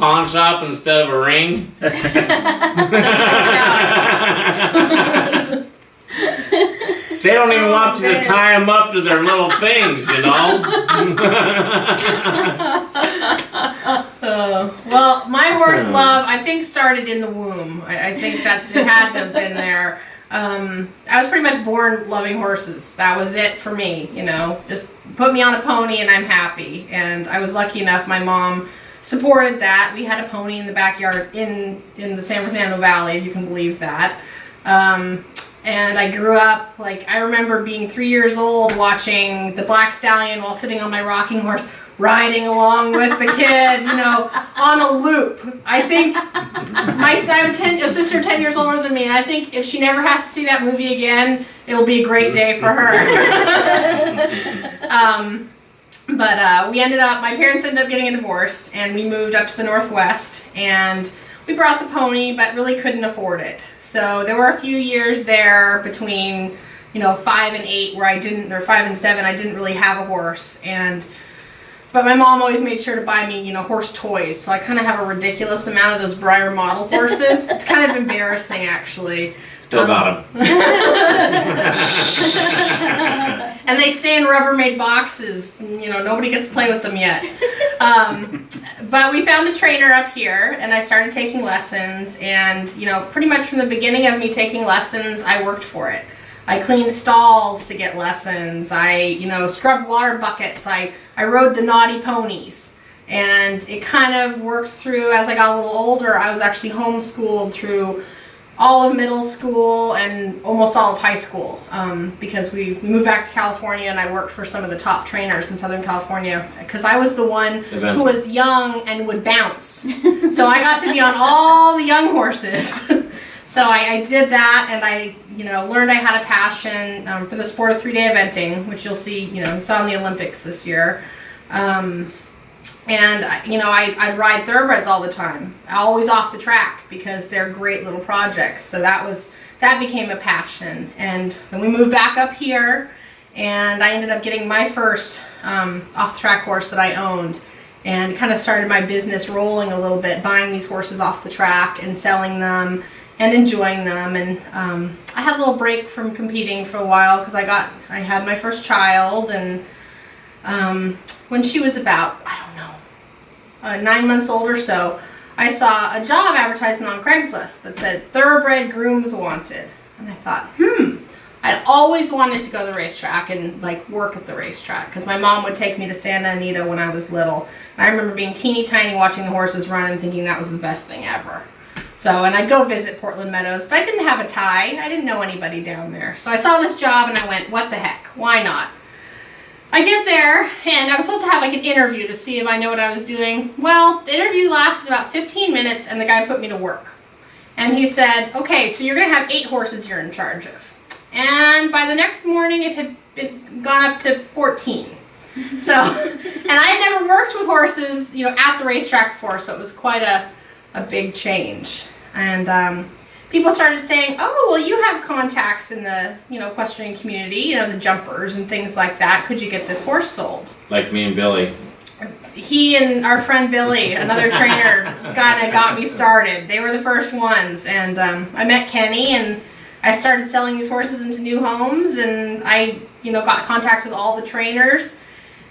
pawn shop instead of a ring. They don't even want you to tie them up to their little things, you know? Well, my horse love, I think, started in the womb. I think that it had to have been there. I was pretty much born loving horses. That was it for me, you know. Just put me on a pony and I'm happy. And I was lucky enough, my mom supported that. We had a pony in the backyard in the San Fernando Valley, if you can believe that. And I grew up, like, I remember being 3 years old watching the Black Stallion while sitting on my rocking horse, riding along with the kid, you know, on a loop. I think I have a sister 10 years older than me, and I think if she never has to see that movie again, it'll be a great day for her. But we ended up, my parents ended up getting a divorce, and we moved up to the Northwest, and we brought the pony, but really couldn't afford it. So there were a few years there between, you know, 5 and 8 where I didn't, or 5 and 7, I didn't really have a horse. But my mom always made sure to buy me, you know, horse toys. So I kind of have a ridiculous amount of those Breyer model horses. It's kind of embarrassing, actually. Still got them. And they stay in Rubbermaid boxes. You know, nobody gets to play with them yet. But we found a trainer up here, and I started taking lessons. And, you know, pretty much from the beginning of me taking lessons, I worked for it. I cleaned stalls to get lessons. I, you know, scrubbed water buckets. I rode the naughty ponies. And it kind of worked through, as I got a little older, I was actually homeschooled through all of middle school and almost all of high school, because we moved back to California, and I worked for some of the top trainers in Southern California because I was the one who was young and would bounce. So I got to be on all the young horses. So I did that, and I, you know, learned I had a passion for the sport of 3-day eventing, which you'll see, you know, saw in the Olympics this year. And, you know, I'd ride thoroughbreds all the time, always off the track, because they're great little projects. So that became a passion. And then we moved back up here, and I ended up getting my first off-the-track horse that I owned, and kind of started my business rolling a little bit, buying these horses off the track and selling them and enjoying them. And I had a little break from competing for a while because I had my first child, and when she was about, I don't know, 9 months old or so, I saw a job advertisement on Craigslist that said thoroughbred grooms wanted. And I thought, I'd always wanted to go to the racetrack and like work at the racetrack because my mom would take me to Santa Anita when I was little. And I remember being teeny tiny watching the horses run and thinking that was the best thing ever. So, and I'd go visit Portland Meadows, but I didn't have a tie. I didn't know anybody down there. So I saw this job and I went, what the heck? Why not? I get there, and I was supposed to have like an interview to see if I know what I was doing. Well, the interview lasted about 15 minutes, and the guy put me to work. And he said, okay, so you're going to have 8 horses you're in charge of. And by the next morning, it had gone up to 14. So, and I had never worked with horses, you know, at the racetrack before, so it was quite a big change. And people started saying, oh, well, you have contacts in the, you know, equestrian community, you know, the jumpers and things like that. Could you get this horse sold? Like me and Billy. He and our friend Billy, another trainer, kind of got me started. They were the first ones. And I met Kenny, and I started selling these horses into new homes. And I, you know, got contacts with all the trainers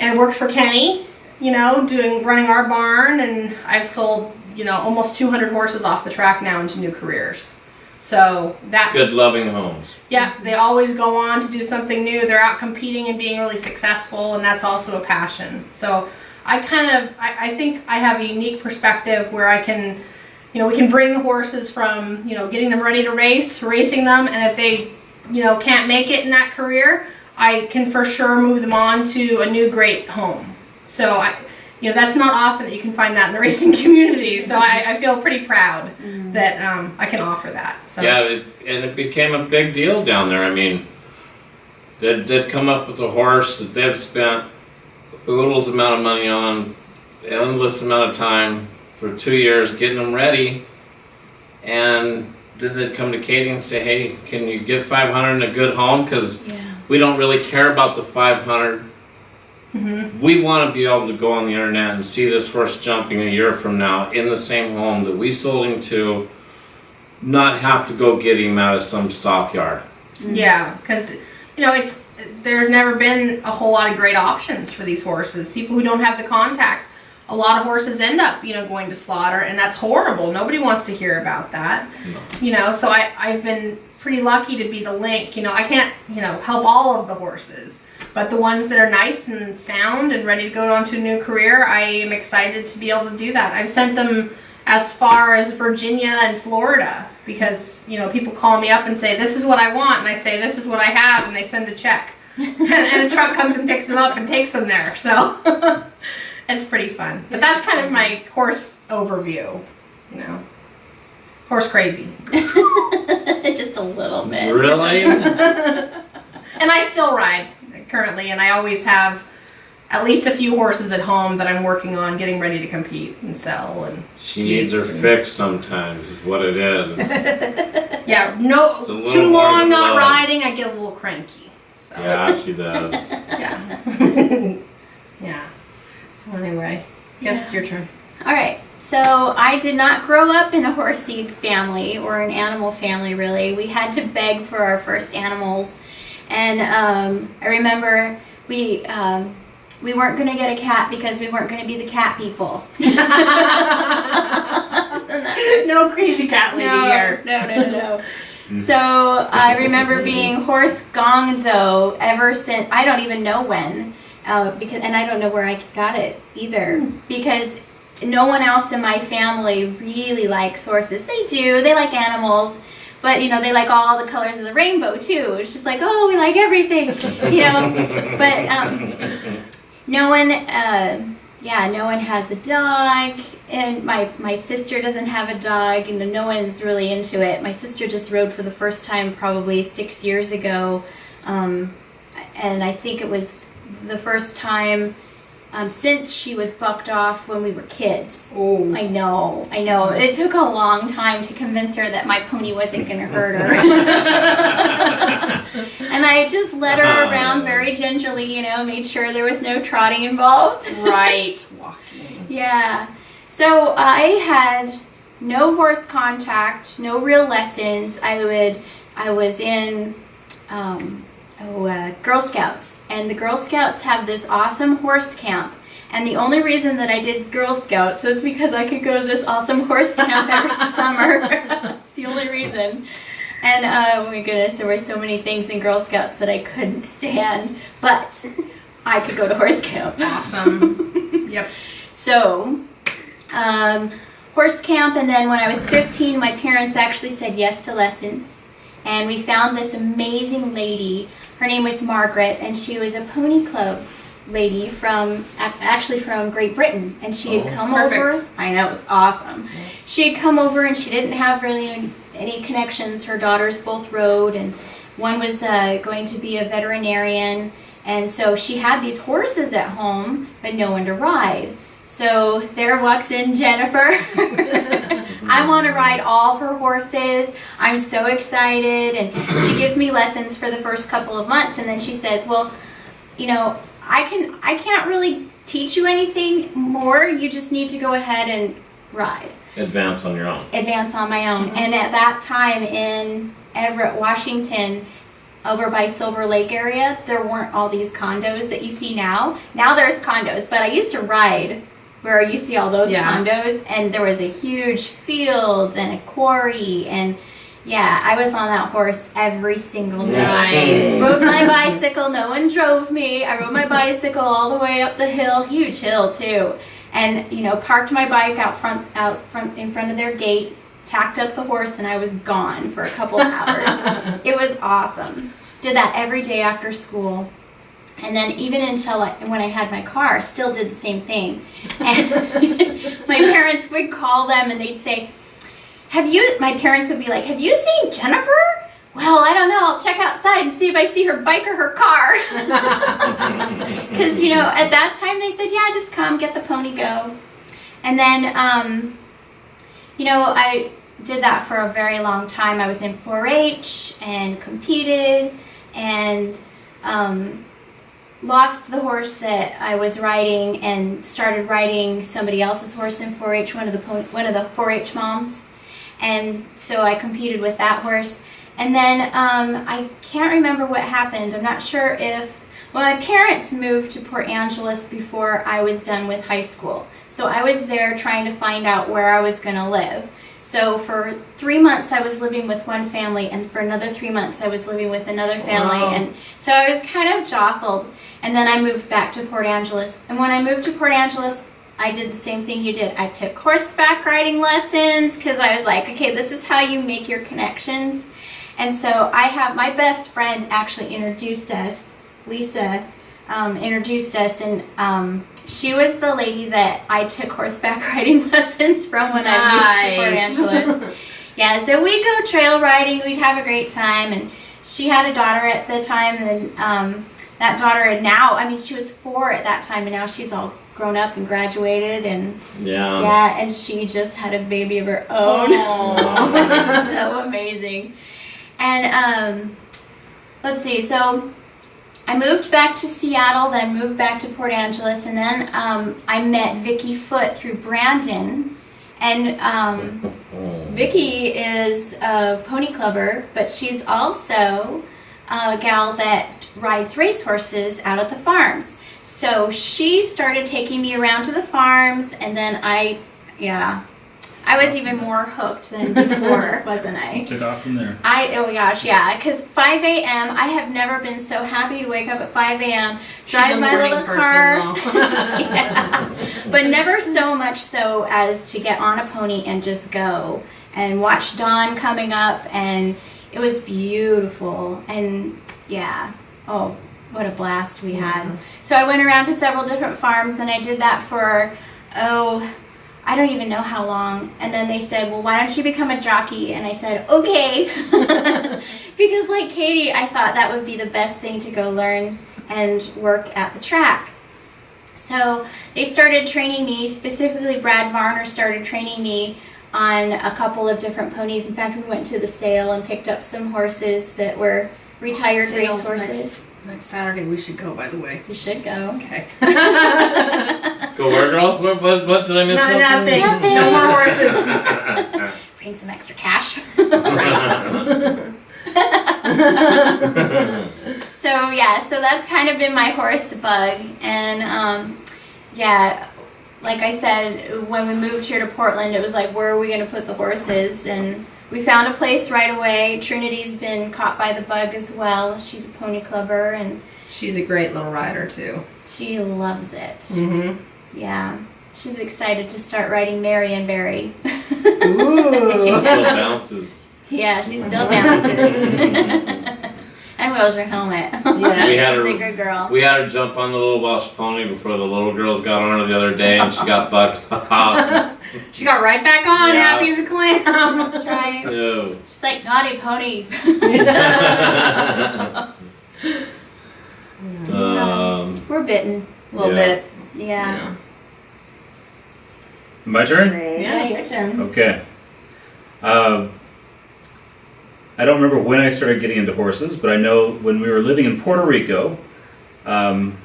and worked for Kenny, you know, running our barn. And I've sold, you know, almost 200 horses off the track now into new careers. So that's good, loving homes. Yeah, they always go on to do something new. They're out competing and being really successful, and that's also a passion. So I think I have a unique perspective where I can, you know, we can bring the horses from, you know, getting them ready to race, racing them, and if they, you know, can't make it in that career, I can for sure move them on to a new great home. So you know, that's not often that you can find that in the racing community. So I feel pretty proud that I can offer that. So. Yeah, and it became a big deal down there. I mean, they'd come up with a horse that they've spent oodles amount of money on, endless amount of time for 2 years getting them ready, and then they'd come to Katie and say, hey, can you get 500 in a good home? Because we don't really care about the 500 We want to be able to go on the internet and see this horse jumping a year from now in the same home that we sold him to, not have to go get him out of some stockyard. Yeah, because there's never been a whole lot of great options for these horses. People who don't have the contacts, a lot of horses end up going to slaughter, and that's horrible. Nobody wants to hear about that. No. So I've been pretty lucky to be the link. I can't help all of the horses, but the ones that are nice and sound and ready to go on to a new career, I am excited to be able to do that. I've sent them as far as Virginia and Florida because, people call me up and say, this is what I want. And I say, this is what I have. And they send a check. and a truck comes and picks them up and takes them there. So it's pretty fun. But that's kind of my horse overview, Horse crazy. Just a little bit. Really? And I still ride currently, and I always have at least a few horses at home that I'm working on getting ready to compete and sell. And she needs her fix sometimes, is what it is. Yeah, no, too long not riding, I get a little cranky. So. Yeah, she does. Yeah. Yeah. So anyway, yes, it's your turn. All right. So I did not grow up in a horsey family or an animal family, really. We had to beg for our first animals. And I remember we weren't going to get a cat because we weren't going to be the cat people. No crazy cat lady here. No. So I remember being horse gonzo ever since, I don't even know when, and I don't know where I got it either, because no one else in my family really likes horses. They do, they like animals. But, they like all the colors of the rainbow, too. It's just like, oh, we like everything, But no one has a dog. And my sister doesn't have a dog. And no one's really into it. My sister just rode for the first time probably 6 years ago. And I think it was the first time since she was bucked off when we were kids. Oh. I know. It took a long time to convince her that my pony wasn't going to hurt her. And I just led her around very gingerly, made sure there was no trotting involved. Right. Walking. Yeah. So I had no horse contact, no real lessons. I was in Girl Scouts, and the Girl Scouts have this awesome horse camp, and the only reason that I did Girl Scouts was because I could go to this awesome horse camp every summer. It's the only reason. And oh my goodness, there were so many things in Girl Scouts that I couldn't stand, but I could go to horse camp. Awesome. Yep. So horse camp, and then when I was 15, my parents actually said yes to lessons, and we found this amazing lady. Her name was Margaret, and she was a pony club lady from Great Britain, and she had come over. I know, it was awesome. Yeah. She had come over, and she didn't have really any connections. Her daughters both rode, and one was going to be a veterinarian, and so she had these horses at home, but no one to ride. So there walks in Jennifer. I want to ride all her horses. I'm so excited. And she gives me lessons for the first couple of months. And then she says, well, I can't really teach you anything more. You just need to go ahead and ride. Advance on your own. Advance on my own. Mm-hmm. And at that time in Everett, Washington, over by Silver Lake area, there weren't all these condos that you see now. Now there's condos, but I used to ride where you see all those condos, and there was a huge field and a quarry, and I was on that horse every single day. Nice. Rode my bicycle, no one drove me. I rode my bicycle all the way up the hill, huge hill too, and parked my bike out front in front of their gate, tacked up the horse, and I was gone for a couple of hours. It was awesome. Did that every day after school. And then even until when I had my car, still did the same thing. And my parents would call them and they'd say, my parents would be like, have you seen Jennifer? Well, I don't know. I'll check outside and see if I see her bike or her car. Because, at that time they said, yeah, just come, get the pony, go. And then, I did that for a very long time. I was in 4-H and competed, and lost the horse that I was riding and started riding somebody else's horse in 4-H, one of the 4-H moms, and so I competed with that horse. And then I can't remember what happened. I'm not sure if, well, my parents moved to Port Angeles before I was done with high school, so I was there trying to find out where I was going to live. So for 3 months I was living with one family, and for another 3 months I was living with another family. Wow. And so I was kind of jostled. And then I moved back to Port Angeles. And when I moved to Port Angeles, I did the same thing you did. I took horseback riding lessons because I was like, okay, this is how you make your connections. And so I have, my best friend actually introduced us, Lisa, introduced us, and she was the lady that I took horseback riding lessons from when I moved to Port Angeles. Yeah, so we'd go trail riding, we'd have a great time, and she had a daughter at the time, and that daughter had now, I mean, she was 4 at that time, and now she's all grown up and graduated, and yeah, and she just had a baby of her own. It's so amazing. And let's see, so I moved back to Seattle, then moved back to Port Angeles, and then I met Vicki Foote through Brandon. And Vicki is a pony clubber, but she's also a gal that rides racehorses out at the farms. So she started taking me around to the farms, and then I was even more hooked than before, wasn't I? Took off from there. Oh my gosh, yeah, because 5 a.m., I have never been so happy to wake up at 5 a.m., drive my little car. Yeah. But never so much so as to get on a pony and just go and watch dawn coming up, and it was beautiful, and yeah, oh, what a blast we had. So I went around to several different farms, and I did that for, I don't even know how long. And then they said, well, why don't you become a jockey? And I said, okay. Because like Katie, I thought that would be the best thing to go learn and work at the track. So they started training me, specifically Brad Varner started training me on a couple of different ponies. In fact, we went to the sale and picked up some horses that were retired race horses. Next Saturday we should go, by the way. You should go. Okay. Go where, girls? What did I miss? Nothing. Nothing. No more horses. Bring some extra cash. So yeah, so that's kind of been my horse bug, and yeah, like I said, when we moved here to Portland, it was like, where are we going to put the horses? And we found a place right away. Trinity's been caught by the bug as well. She's a pony clubber, and She's a great little rider too. she loves it. Mm-hmm. Yeah, she's excited to start riding Marion Barry. Ooh. She still bounces. Yeah, she still bounces. And wears her helmet. Yes. We had She's her- a good girl. We had her jump on the little Welsh pony before the little girls got on her the other day, and she got bucked off. She got right back on, Yeah. happy as a clam. That's right. Ew. She's like, naughty pony. We're bitten. A little Yeah. bit. Yeah. My turn? Yeah, your turn. Okay. I don't remember when I started getting into horses, but I know when we were living in Puerto Rico, on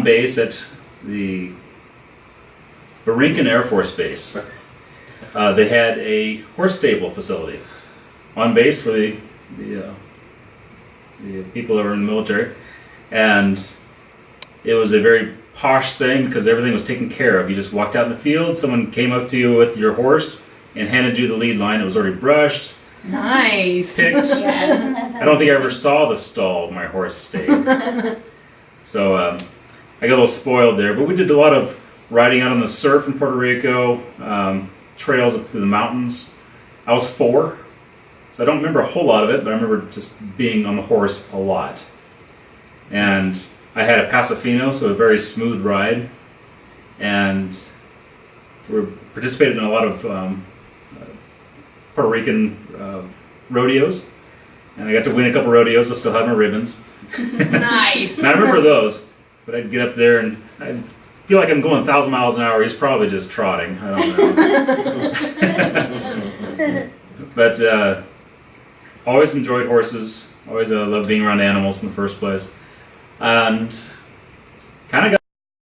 base at the Borinquen Air Force Base, they had a horse stable facility on base for the people that were in the military, and it was a very posh thing because everything was taken care of. You just walked out in the field, someone came up to you with your horse and handed you the lead line. It was already brushed, Nice. picked. Yeah, doesn't that sound I don't think I ever amazing? saw the stall my horse stayed. So I got a little spoiled there, but we did a lot of riding out on the surf in Puerto Rico, trails up through the mountains. I was 4, so I don't remember a whole lot of it, but I remember just being on the horse a lot. And I had a Pasofino, so a very smooth ride, and we participated in a lot of Puerto Rican rodeos, and I got to win a couple rodeos. I still have my ribbons. Nice. And I remember those, but I'd get up there and I'd feel like I'm going 1,000 miles an hour. He's probably just trotting. I don't know. But always enjoyed horses. Always loved being around animals in the first place. and kind of got